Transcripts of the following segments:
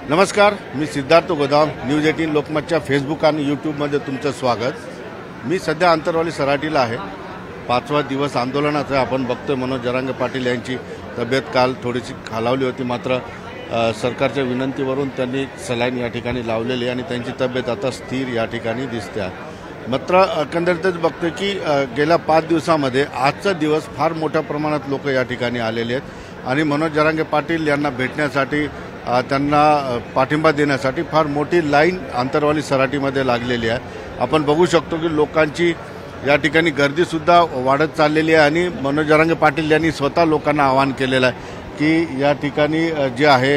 नमस्कार, मी सिद्धार्थ गोदाम, news 18 लोकमतच्या Facebook आणि यूट्यूबमध्ये तुमचं स्वागत। मी सध्या अंतरवाली सराटीला आहे। 5वा दिवस आंदोलनाचा आहे। आपण बघतोय मनोज जरांगे पाटील यांची तब्येत काल थोडीशी खालावली होती, मात्र सरकारच्या विनंतीवरून त्यांनी सलाईन या ठिकाणी लावलेली आणि त्यांची तब्येत आता स्थिर या ठिकाणी दिसते आहे। मात्र एकंदरीतच बघतोय की गेल्या 5 दिवसामध्ये आजचा दिवस फार मोठ्या प्रमाणात लोक या ठिकाणी आलेले आहेत आणि मनोज जरांगे पाटील यांना भेटण्यासाठी त्यांना पाठिंबा देण्यासाठी फार मोठी लाईन अंतरवाली सराटीमध्ये लागलेली आहे। आपण बघू शकतो की लोकांची या ठिकाणी गर्दीसुद्धा वाढत चाललेली आहे आणि मनोज जरांगे पाटील यांनी स्वतः लोकांना आवाहन केलेलं आहे की या ठिकाणी जे आहे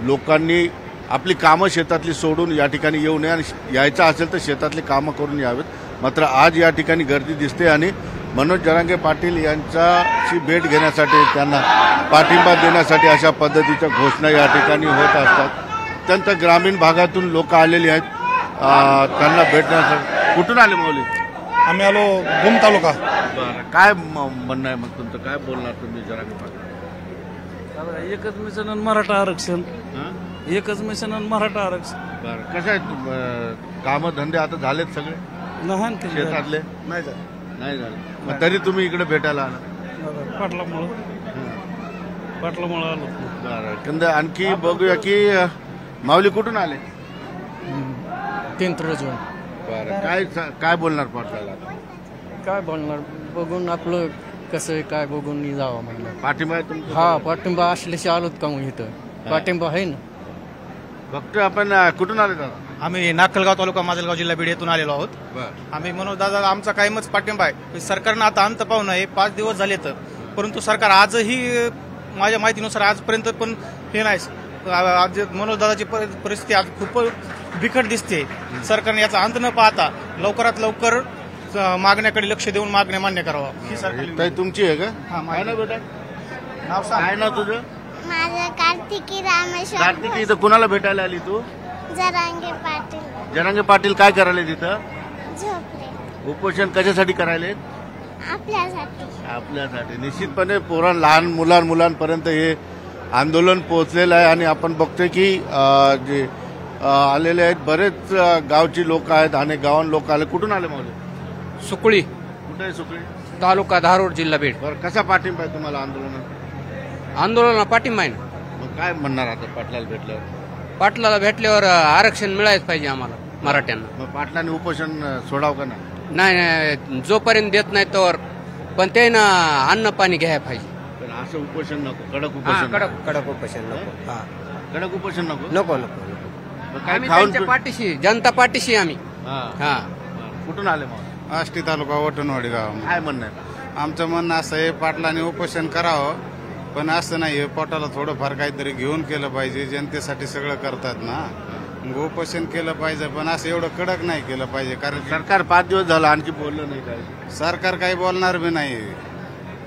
लोकांनी आपली कामं शेतातली सोडून या ठिकाणी येऊ नये आणि यायचं असेल तर शेतातली कामं करून यावेत। मात्र आज या ठिकाणी गर्दी दिसते आणि मनोज जरांगे पाटील यांच्याशी भेट घेण्यासाठी, त्यांना पाठिंबा देण्यासाठी अशा पद्धतीच्या घोषणा या ठिकाणी होत असतात। अत्यंत ग्रामीण भागातून लोक आलेली आहेत त्यांना भेटण्यासाठी। कुठून आले माऊली? आम्ही आलो भूम तालुका। काय म्हणणं आहे मग तुमचं? काय बोलणार तुम्ही जरांगे पाटील? एकच मिशन आणि मराठा आरक्षण, एकच मिशन आणि मराठा आरक्षण। बरं, कसं आहे कामं धंदे आता झालेत सगळे शेतातले? नाही झाले, मग तरी तुम्ही इकडे भेटायला आला? पाटलामुळे आलो। बरं, कंद आणखी बघूया की माऊली कुठून आले? 3 रोजून। बरं, काय बोलणार पाटलाला? काय बोलणार, बघून आपलं कसं आहे काय बघून जावं म्हणलं। पाठिंबा आहे तुमचा? हा, पाठिंबा असल्याशी आलोत का मग इथं? पाठिंबा आहे ना। बघतोय आपण। कुठून आले दादा? आम्ही नाकलगाव तालुका माजलगाव जिल्हा बीड येथून आलेलो आहोत। बरं, आम्ही मनोज दादा, आमचा कायमच पाठिंबा आहे। सरकारनं आता अंत पाहू नये, 5 दिवस झाले तर, परंतु सरकार आजही माझ्या माहितीनुसार आजपर्यंत पण हे नाही। आज मनोज दादाची परिस्थिती आज खूप बिकट दिसते। सरकारने याचा अंत न पाहता लवकरात लवकर मागण्याकडे लक्ष देऊन मागण्या मान्य करावा ही सरकार। तुमची आहे का? काय ना बेटा, नाव सांग। काय ना तुझं? माझं कार्तिकी रामेश्वर। कार्तिकी, इथं कुणाला भेटायला आली तू? जरांगे पाटील। जरांगे पाटील काय करायला तिथं? झोपले। उपोषण कशासाठी करायले? आपल्यासाठी। निश्चितपणे लहान मुलांपर्यंत हे आंदोलन पोहोचलेलं आहे आणि आपण बघतोय की जे आलेले आहेत बरेच गावची लोक आहेत आणि गावान लोक आले। कुठून आले माऊली? सुकळी कुठे आहे सुकळी? तालुका धारोड जिल्हा बीड। बरं, कसा पाठिंबा आहे तुम्हाला आंदोलनात? आंदोलनाला पाठिंबा आहे ना। मग काय म्हणणार आता पाटलाला भेटल्यावर? पाटलाला भेटल्यावर आरक्षण मिळायच पाहिजे आम्हाला मराठ्यांना। मग पाटलांनी उपोषण सोडाव का नाही? नाही, जोपर्यंत देत नाही तोवर, पण ते ना अन्न पाणी घ्यायला पाहिजे। पण असं उपोषण नको, कडक उपोषण। कडक उपोषण नको। कडक उपोषण नको? नको। काय आम्ही खाऊन त्यांच्या पाठीशी, जनता पाठीशी आम्ही। हा, कुठून आले मग? आष्टी तालुका वटणवाडी गाव। काय म्हणणं आहे? आमचं म्हणणं असं आहे, पाटलाने उपोषण करावं, पण असं नाही, पोटाला थोडंफार काहीतरी घेऊन केलं पाहिजे। जनतेसाठी सगळं करतात ना, मग उपोषण केलं पाहिजे, पण असं एवढं कडक नाही केलं पाहिजे। कारण सरकार 5 दिवस झालं आणखी बोललं नाही काय? सरकार काही बोलणार बी नाही।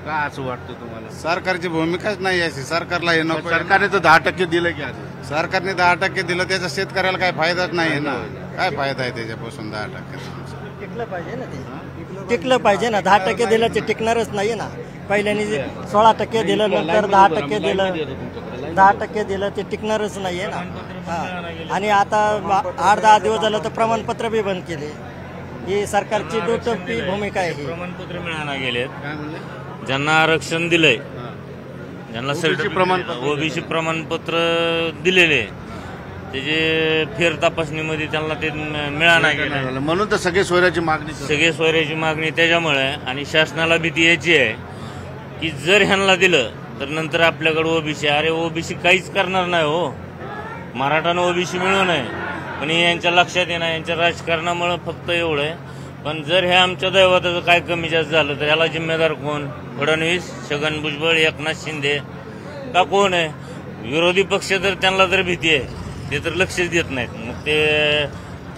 का असं वाटतं तुम्हाला? सरकारची भूमिकाच नाही अशी। सरकारला हे नको। सरकारने तर 10% दिलं की आधी? सरकारने 10% दिलं, त्याचा शेतकऱ्याला काही फायदाच नाही ना। काय फायदा आहे त्याच्यापासून 10%? टिकलं पाहिजे ना, ते टिकलं पाहिजे ना। 10% दिलं ते टिकणारच नाही ना। पहिल्याने 16% दिलं, नंतर 10% दिलं, 10% दिलं, ते टिकणारच नाहीये ना। हा, आणि आता 8-10 दिवस झालं तर प्रमाणपत्र बी बंद केले। ही सरकारची दुटप्पी भूमिका आहे। प्रमाणपत्र मिळायला गेलेत, ज्यांना आरक्षण दिलंय, ज्यांना ओबीसी प्रमाणपत्र दिलेले, त्याचे फेर तपासणीमध्ये त्यांना ते मिळायला गेलं, म्हणून तर सगळे सोयऱ्याची मागणी त्याच्यामुळे। आणि शासनाला भीती याची आहे की जर ह्यांना दिलं तर नंतर आपल्याकडे ओबीसी, अरे ओबीसी काहीच करणार नाही हो, मराठानं ओबीसी मिळू नये, पण यांच्या लक्षात येणार यांच्या राजकारणामुळे फक्त एवढं आहे। पण जर हे आमच्या दैवताचं काय कमी जास्त झालं तर याला जिम्मेदार कोण? फडणवीस, छगन भुजबळ, एकनाथ शिंदे का कोण आहे? विरोधी पक्ष तर त्यांना तर भीती आहे, ते तर लक्षच देत नाहीत। मग ते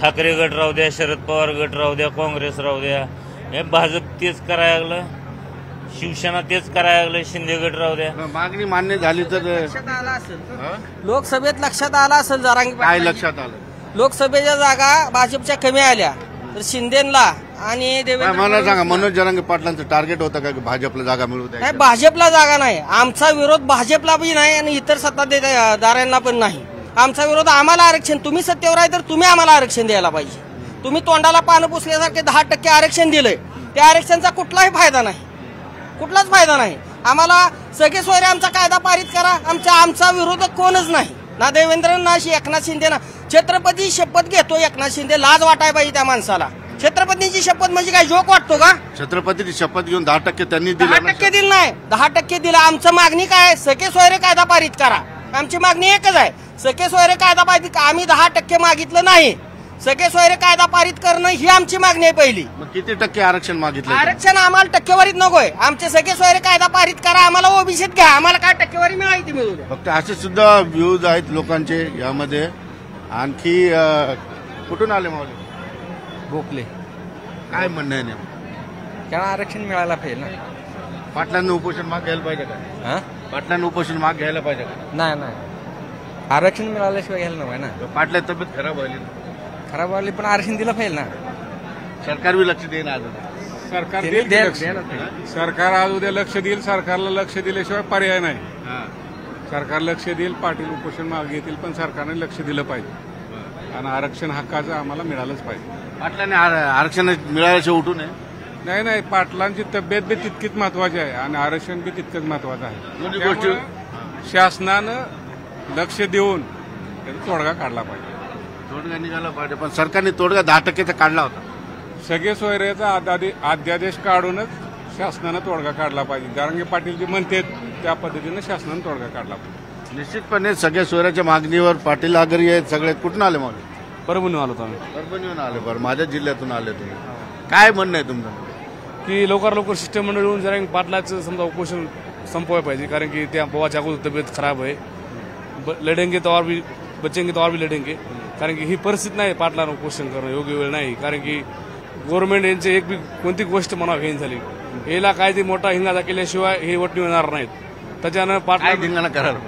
ठाकरे गट राहू द्या, शरद पवार गट राहू द्या, काँग्रेस राहू द्या, हे भाजप तेच करायला लागलं, शिवसेना तेच करायला लागलं, शिंदे गट राहू द्या। मागणी मान्य झाली तर लोकसभेत लक्षात आलं असेल जरांगे काय लक्षात आलं? लोकसभेच्या जागा भाजपच्या कमी आल्या तर शिंदेला आणि काय देवेंद्र मला सांगा, फडणवीसला. मनोज जरांगे पाटलांचं टार्गेट होतं का की भाजपला जागा मिळू नाही, द्यायची? भाजपला जागा नाही. आमचा विरोध भाजपला बी नाही आणि इतर सत्ताधाऱ्यांना पण नाही. आमचा विरोध आम्हाला आरक्षण, तुम्ही सत्तेवर आहे तर तुम्ही आम्हाला आरक्षण द्यायला पाहिजे. तुम्ही तोंडाला पानं पुसल्यासारखे 10% आरक्षण दिलंय, त्या आरक्षणाचा कुठलाही फायदा नाही, कुठलाच फायदा नाही. आम्हाला सगळे सोयरे आमचा कायदा पारित करा. आमचा विरोधक कोणच नाही, ना देवेंद्र ना एकनाथ शिंदे ना. छत्रपती शपथ घेतो एकनाथ शिंदे, लाज वाटाय पाहिजे त्या माणसाला. छत्रपतींची शपथ म्हणजे काय जोक वाटतो का? छत्रपतीची शपथ घेऊन 10% त्यांनी 10% दिलं नाही, 10% दिलं. आमचं मागणी काय आहे? सगळे सोयरे कायदा पारित करा. आमची मागणी एकच आहे, सगळे सोयरे कायदा पारित. आम्ही 10% मागितलं नाही, सगळे सोयरे कायदा पारित करणं ही आमची मागणी आहे पहिली. मग किती टक्के आरक्षण मागितलं? आरक्षण आम्हाला टक्केवारीत नकोय. आमचे सगळे सोयरे कायदा पारित करा, आम्हाला ओबीसीत घ्या. आम्हाला काय टक्केवारी मिळाली मिळू द्या. फक्त असे सुद्धा व्ह्यूज आहेत लोकांचे यामध्ये. आणखी कुठून आले मावले? गोखले. काय म्हणणं आहे नेमकं? त्यांना आरक्षण मिळायला पाहिजे ना. पाटलांनी उपोषण माग घ्यायला पाहिजे का? हा? पाटलांनी उपोषण माग घ्यायला पाहिजे का? नाही नाही, आरक्षण मिळाल्याशिवाय घ्यायला नव्हे ना. पाटल्या तब्येत खराब व्हायली ना. खराब वाली पण आरक्षण दिलं पाहिजे ना. सरकार बी लक्ष देईन अजून. सरकार त्यांनी देईल लक्ष. द्यायला पाहिजे. सरकार आज उद्या लक्ष देईल. सरकारला लक्ष दिल्याशिवाय पर्याय नाही. सरकार लक्ष देईल, पाटील उपोषण मागे घेतील, पण सरकारने लक्ष दिलं पाहिजे आणि आरक्षण हक्काचं आम्हाला मिळालंच पाहिजे. पाटलांनी आरक्षण मिळाल्याशिवाय उठू नये. नाही नाही, पाटलांची तब्येत बी तितकीच महत्वाची आहे आणि आरक्षण बी तितकंच महत्वाचं आहे. दोन्ही गोष्टी त्यामुळं शासनानं लक्ष देऊन त्याचा तोडगा काढला पाहिजे. तोडगा निघाला पाहिजे, पण सरकारने तोडगा 10%चा काढला होता. सगळे सोयऱ्याचा अध्यादेश काढूनच शासनानं तोडगा काढला पाहिजे. जरांगे पाटील जे म्हणतात त्या पद्धतीनं शासनानं तोडगा काढला पाहिजे. निश्चितपणे सगळ्या सोयऱ्याच्या मागणीवर पाटील आगरी आहेत सगळे. कुठून आले मावले? परभणी आलो आम्ही परभणीहून आले. बरं, माझ्या जिल्ह्यातून आले तुम्ही. काय म्हणणं आहे तुमचं? की लवकर शिष्टमंडळ येऊन जरा पाटलाचं समजा उपोषण संपवायला पाहिजे, कारण की त्या भावाच्या अगोदर तब्येत खराब आहे. लढेंगे तोवर भी बचेंगे तोवर भी लढेंगे, कारण की ही परिस्थिती नाही पाटलांना उपोषण करणं योग्य वेळ नाही. कारण की गव्हर्नमेंट यांची एक बी कोणती गोष्ट म्हणावं घेऊन झाली, याला काय ते मोठा हिंगाचा केल्याशिवाय हे वटणी येणार नाहीत. त्याच्यानं पाटला धिंगाणा करायला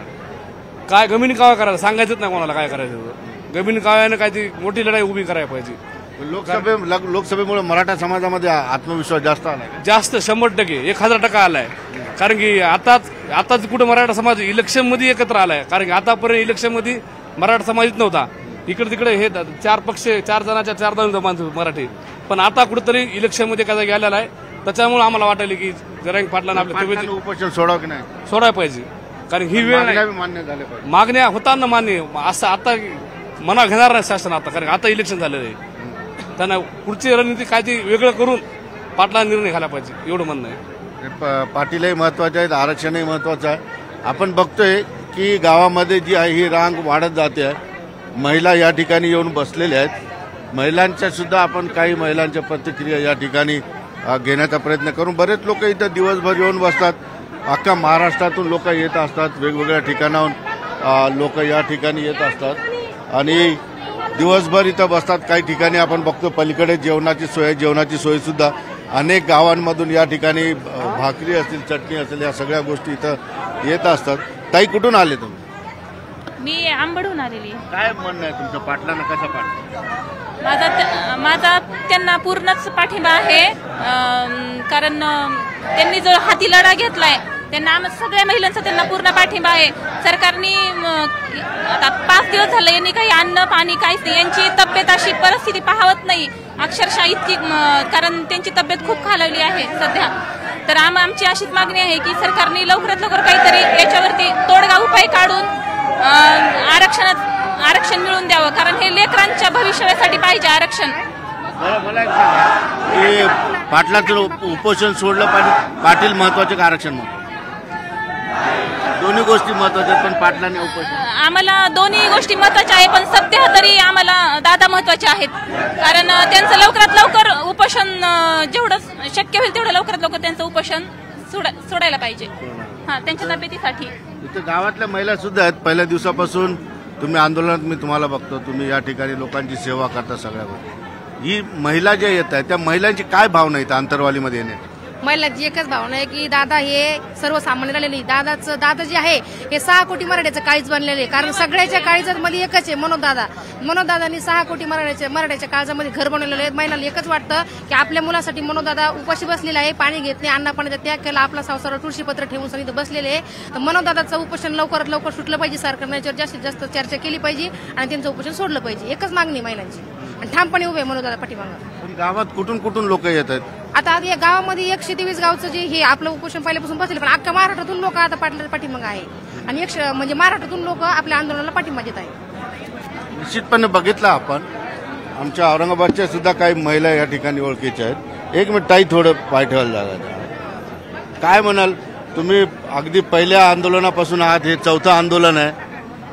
काय गमिनी कावा करायला सांगायचंच नाही कोणाला काय करायचं. गमिनी काव्यानं काय ती मोठी लढाई उभी करायला पाहिजे. लोकसभेमुळे मराठा समाजामध्ये आत्मविश्वास जास्त आलाय. जास्त 100%, 1000% आलाय. कारण की आताच कुठे मराठा समाज इलेक्शन मध्ये एकत्र आलाय. कारण की आतापर्यंत इलेक्शन मध्ये मराठा समाज नव्हता. इकडे तिकडे हे 4 पक्ष, 4 जणांच्या 4 माणसं मराठी, पण आता कुठेतरी इलेक्शन मध्ये काय गेलेला आहे. त्याच्यामुळे आम्हाला वाटायला की जरांगे पाटलांना आपल्या तब्येत उपोषण सोडावं की नाही सोडायला पाहिजे. कारण ही वेळ नाही. मान्य झाले पाहिजे. मागण्या होताना मान्य, असं आता मना घेणार नाही शासन आता, कारण आता इलेक्शन झालेलं आहे. त्यांना पुढची रणनीती काय ती वेगळं करून पाटला निर्णय घ्यायला पाहिजे, एवढं म्हणणं आहे. पाटीलही महत्वाचे आहेत, आरक्षणही महत्वाचं आहे. आपण बघतोय की गावामध्ये जी आहे ही रांग वाढत जाते आहे. महिला या ठिकाणी येऊन बसलेल्या आहेत. महिलांच्या सुद्धा आपण काही महिलांच्या प्रतिक्रिया या ठिकाणी घेण्याचा प्रयत्न करून. बरेच लोक इथं दिवसभर येऊन बसतात. अख्खा महाराष्ट्रातून लोक येत असतात, वेगवेगळ्या ठिकाणाहून लोक या ठिकाणी येत असतात आणि दिवसभर इथं बसतात. काही ठिकाणी आपण बघतो पलीकडे जेवणाची सोय सुद्धा अनेक गावांमधून या ठिकाणी भाकरी असतील, चटणी असेल, या सगळ्या गोष्टी इथं येत असतात. ताई, कुठून आले तुम्ही? मी आंबडून आलेली. काय म्हणणं आहे तुमचं? पाटलांना कसा माझा त्यांना पूर्णच पाठिंबा आहे. कारण त्यांनी जो हाती लढा घेतलाय, त्यांना सगळ्या महिलांचा त्यांना पूर्ण पाठिंबा आहे. सरकारने आता 5 दिवस झालं यांनी काही अन्न पाणी काहीच नाही. यांची तब्येत अशी परिस्थिती पाहत नाही अक्षरशः इतकी, कारण त्यांची तब्येत खूप खालावली आहे सध्या. तर आमची अशीच मागणी आहे की सरकारने लवकरात लवकर काहीतरी याच्यावरती तोडगा उपाय काढून आरक्षण मिळवून द्यावं, कारण हे लेकरांच्या भविष्यासाठी पाहिजे आरक्षण. मला एक सांगा की पाटलाचं उपोषण सोडलं पाटील महत्वाचे का आरक्षण महत्वाचं? दोन्ही गोष्टी महत्वाच्या, पण पाटलांनी उपोषण. आम्हाला दोन्ही गोष्टी महत्वाच्या आहे, पण सध्या तरी आम्हाला दादा महत्वाचे आहेत. कारण त्यांचं लवकरात लवकर उपोषण जेवढं शक्य होईल तेवढं लवकरात लवकर त्यांचं उपोषण सोडायला पाहिजे. हा, त्यांच्या तब्येतीसाठी. इथं गावातल्या महिला सुद्धा आहेत. पहिल्या दिवसापासून तुम्ही आंदोलनात मी तुम्हाला बघतो, तुम्ही या ठिकाणी लोकांची सेवा करता सगळ्या गोष्टी. ही महिला ज्या येत आहेत त्या महिलांची काय भावना इथं आंतरवालीमध्ये येण्याची? महिलांची एकच भावना आहे की दादा हे सर्वसामान्य राहिलेले दादा जे आहे हे 6 कोटी मराठ्याचं काळीज बनलेले, कारण सगळ्याच्या काळीजामध्ये एकच आहे मनोजदादांनी 6 कोटी मराठ्याच्या काळजामध्ये घर बनवलेले आहेत. महिलांना एकच वाटतं की आपल्या मुलासाठी मनोजदादा उपाशी बसलेला आहे, पाणी घेत नाही, अन्न पाण्याचा त्याग केला, आपला संसारावर तुळशीपत्र ठेवून सगळे बसलेले आहे. तर मनोजदादाचं उपोषण लवकरात लवकर सुटलं पाहिजे, सरकारने याच्यावर जास्तीत जास्त चर्चा केली पाहिजे आणि त्यांचं उपोषण सोडलं पाहिजे. एकच मागणी महिलांची आणि ठामपणे उभे मनोजदादा पाठीमागं. गावात कुठून लोक येत आहेत? आता या गावामध्ये 123 गावचं जे हे आपलं उपोषण पहिल्यापासून बसले, पण अख्खा महाराष्ट्रातून लोक आता पाठीमागं आहे आणि म्हणजे महाराष्ट्रातून लोक आपल्या आंदोलनाला पाठिंबा देत आहेत. निश्चितपणे बघितलं आपण, आमच्या औरंगाबादच्या सुद्धा काही महिला या ठिकाणी ओळखीच्या आहेत. एक मिनिट ताई, थोडं पाय ठेवायला लागलं. काय म्हणाल तुम्ही? अगदी पहिल्या आंदोलनापासून आहात, हे 4थं आंदोलन आहे.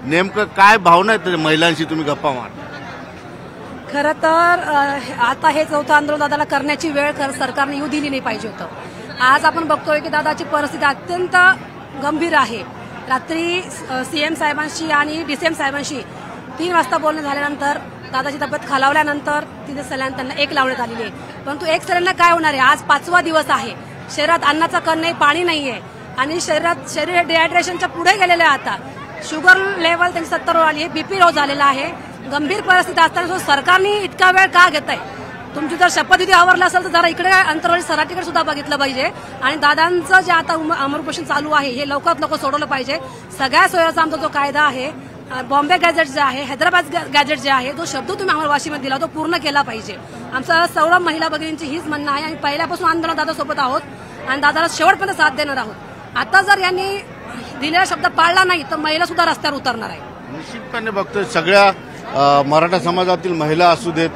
नेमकं काय भावना आहेत महिलांशी तुम्ही गप्पा मार? खरं तर आता हे 4थं आंदोलन दादाला करण्याची वेळ सरकारने येऊ दिली नाही पाहिजे होतं. आज आपण बघतोय की दादाची परिस्थिती अत्यंत गंभीर आहे. रात्री सीएम साहेबांशी आणि डीसीएम साहेबांशी 3 वाजता बोलणं झाल्यानंतर दादाची तब्येत खालावल्यानंतर तिथे सलाईन त्यांना 1 लावण्यात आलेली आहे. परंतु 1 सलाईनला काय होणार आहे? आज 5वा दिवस आहे, शरीरात अन्नाचा कण नाही, पाणी नाहीये आणि शरीर डिहायड्रेशनच्या पुढे गेलेलं आहे. आता शुगर लेवल त्यांची 70 वर आली आहे, बीपी लो झालेला आहे. गंभीर परिस्थिती असताना सरकारने इतका वेळ का घेत आहे? तुमची जर शपथविधी आवरला असेल तर जरा इकडे अंतरवाली सराटीकडे सुद्धा बघितलं पाहिजे आणि दादांचं जे आता अमर उपोषण चालू आहे हे लवकरात लवकर सोडवलं पाहिजे. सगळ्या सोयीचा आमचा जो कायदा आहे, बॉम्बे गॅजेट जे आहे, हैदराबाद गॅजेट जे आहे, जो शब्द तुम्ही आम्हाला वाशीमध्ये दिला तो पूर्ण केला पाहिजे. आमचं सर्व महिला भगिनींची हीच म्हणणं आहे आणि पहिल्यापासून आंदोलन दादासोबत आहोत आणि दादाला शेवटपर्यंत साथ देणार आहोत. आता जर यांनी दिलेला शब्द पाळला नाही तर महिला सुद्धा रस्त्यावर उतरणार आहे. निश्चितपणे बघतोय सगळ्या मराठा समाजातील महिला असू देत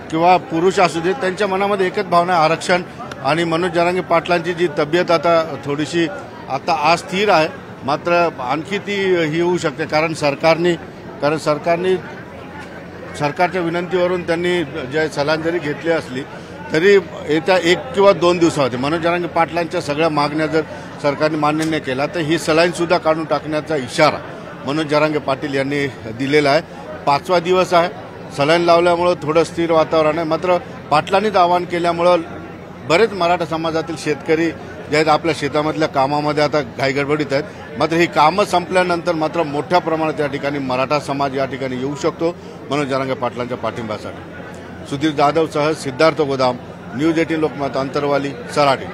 किंवा पुरुष असू देत, त्यांच्या मनामध्ये एकच भावना आहे, आरक्षण. आणि मनोज जरांगे पाटलांची जी तब्येत आता थोडीशी आता आज स्थिर आहे, मात्र आणखी ती ही होऊ शकते, कारण सरकारच्या विनंतीवरून त्यांनी जे सलाईन जरी घेतली असली तरी येत्या 1 किंवा 2 दिवसामध्ये मनोज जरांगे पाटलांच्या सगळ्या मागण्या जर सरकारने मान्य नाही केला तर ही सलाईन सुद्धा काढून टाकण्याचा इशारा मनोज जरांगे पाटील यांनी दिलेला आहे. 5वा दिवस आहे, सलाईन लावल्यामुळं थोडं स्थिर वातावरण आहे, मात्र पाटलांनीच आवाहन केल्यामुळं बरेच मराठा समाजातील शेतकरी जे आहेत आपल्या शेतामधल्या कामामध्ये आता घाईगडबडीत आहेत. मात्र ही कामं संपल्यानंतर मात्र मोठ्या प्रमाणात या ठिकाणी मराठा समाज या ठिकाणी येऊ शकतो मनोज जरांगे पाटलांच्या पाठिंब्यासाठी. सुधीर जाधवसह सिद्धार्थ गोदाम, न्यूज 18 लोकमत, अंतरवाली, सराटी.